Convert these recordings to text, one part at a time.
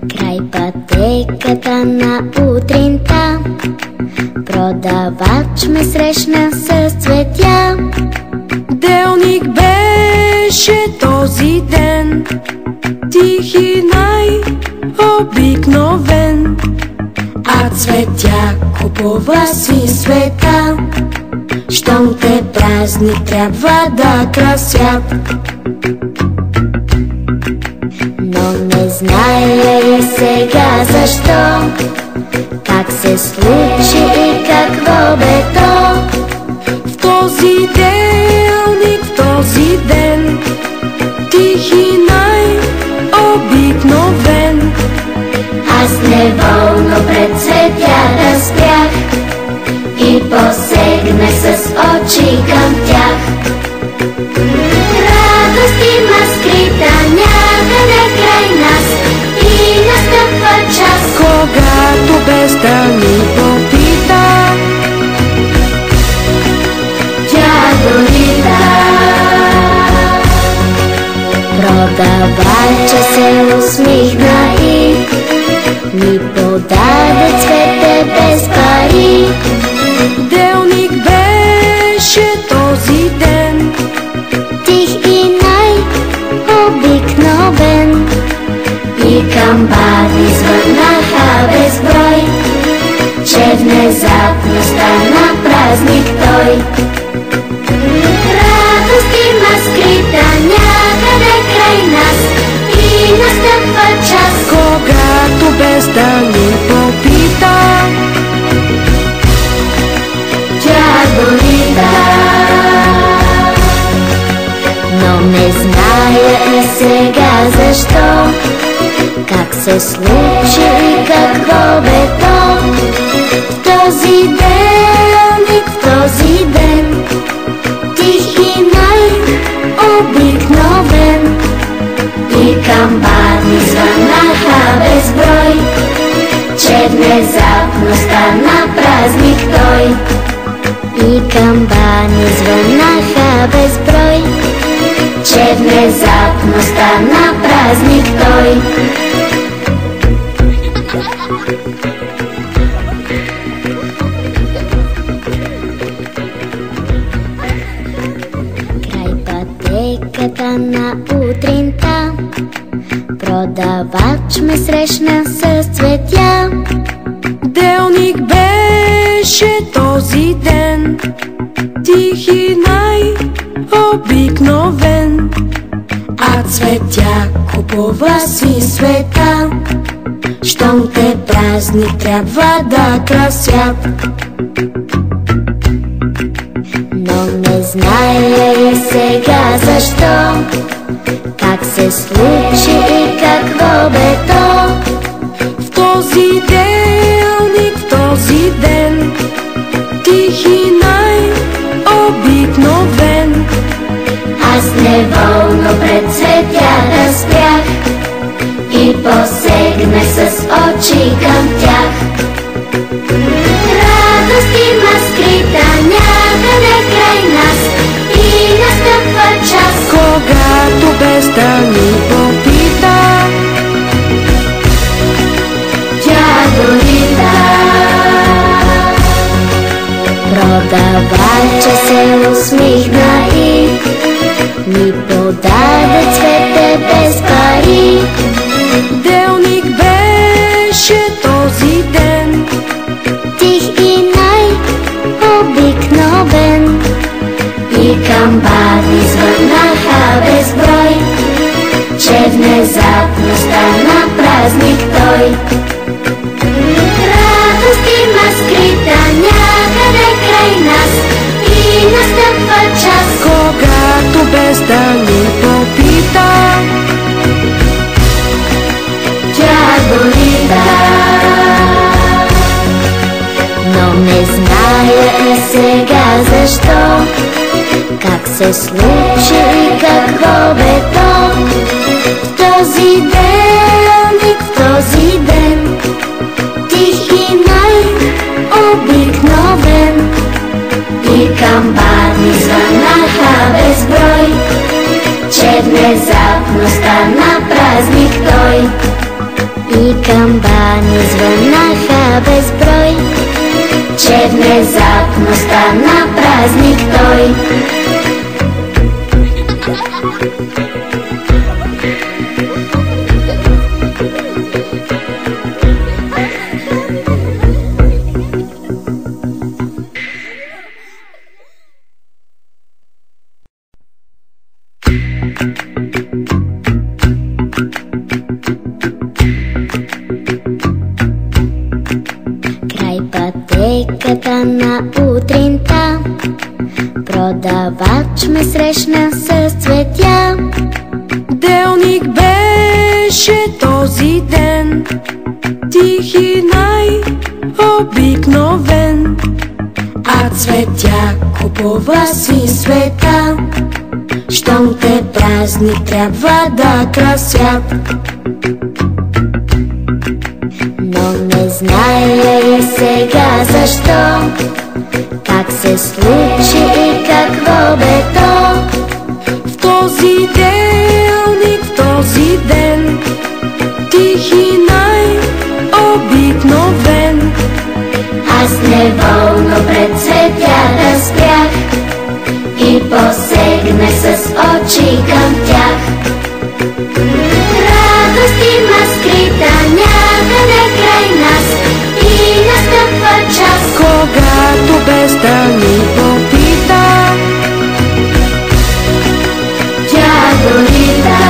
Край пътеката на утринта продавач ме срещна с цветя. Делник беше този ден, тих и най-обикновен, а цветя купува си света. Щом те празни трябва да красят. Но не зная и сега защо, как се случи и какво бе то. В този делник, в този ден, тих и най-обикновен, Аз неволно пред цветята спрях и посегнах с очи към тях. Радост има скрита някъде край нас и настъпва час, когато без да ни попита, тя дойда. Продавача се усмихна и ми подаде цвете без пари. делник беше този ден, Тих и най-обикновен, и камбани звъннаха безброй, че внезапно стана празник той. Радост има скрита някъде край нас и настъпва час, когато без да ни попита, тя дойда. Но не зная и сега защо, как се случи и какво бе то. В този делник, в този ден, тих и най-обикновен, и камбани звъннаха безброй, че внезапно стана празник той. И камбани звъннаха безброй, че внезапно стана празник той. Край пътеката на утринта продавач ме срещна с цветя. делник беше този ден, тих и най-обикновен, а цветя купува си света. Щом те празни трябва да красят. Но не зная и сега защо, как се случи и какво бе то. В този делник, в този ден, тих и най-обикновен, Аз неволно пред цветята спрях и посегнах с очи към тях. Радост има скрита някъде край нас и настъпва час, когато без да ни попита, тя дойда. Продавача се усмихна и ми подаде цвете без пари. делник беше този ден, Тих и най-обикновен, и камбани звъннаха безброй, че внезапно стана празник той. Радост има скрита някъде край нас и настъпва час, когато без да ни попита, тя дойда. Но не зная и сега защо, как се случи и какво бе то. В този делник, в този ден, тих и най-обикновен, и камбани внезапно стана празник той и камбани звънаха безброй, че внезапно стана празник той. Край пътеката на утринта продавач ме срещна с цветя. Делник беше този ден, тих и най-обикновен, а цветя купува си света. Щом те празник трябва да красят. Но не зная и сега защо, как се случи и какво бе то. В този делник, в този ден, тих и най-обикновен, Аз неволно пред цветята спрях и посегнах с очи към тях. Радост има скрита някъде край нас и настъпва час, когато без да ни попита, тя дойда.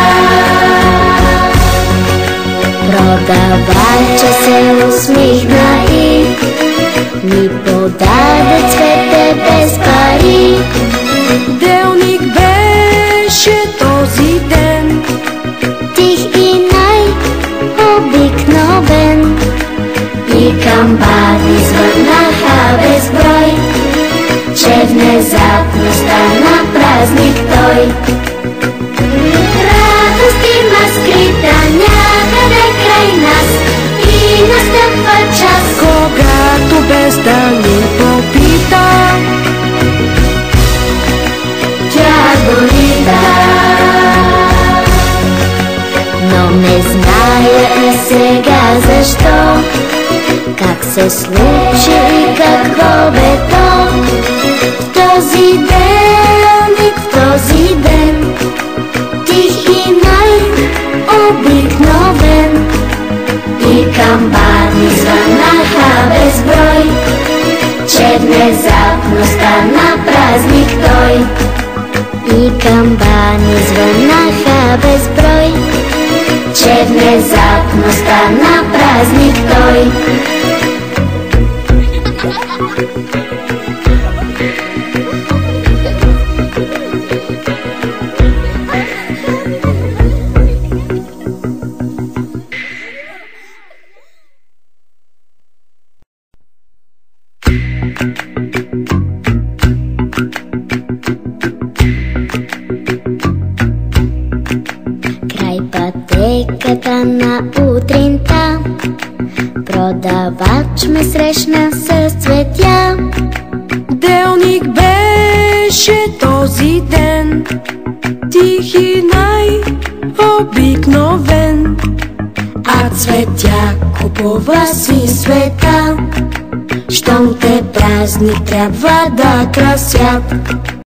Продавача се усмихна и ми подаде цвете без пари. делник беше този ден, Тих и най-обикновен, и камбани звънаха безброй, че внезапно стана празник той. Радост има скрита някъде край нас и настъпва час, когато без да ни попита, тя дойда. Но не зная и сега защо, как се случи и какво бе то. В този делник, в този ден, тих и най-обикновен, и камбани звънаха безброй, че внезапно стана празник той. И камбани звънаха безброй, че внезапно стана празник той. Край пътеката на утринта продавач ме срещна с цветя. делник беше този ден, тих и най-обикновен, а цветя купува си света. Щом те празник трябва да красят.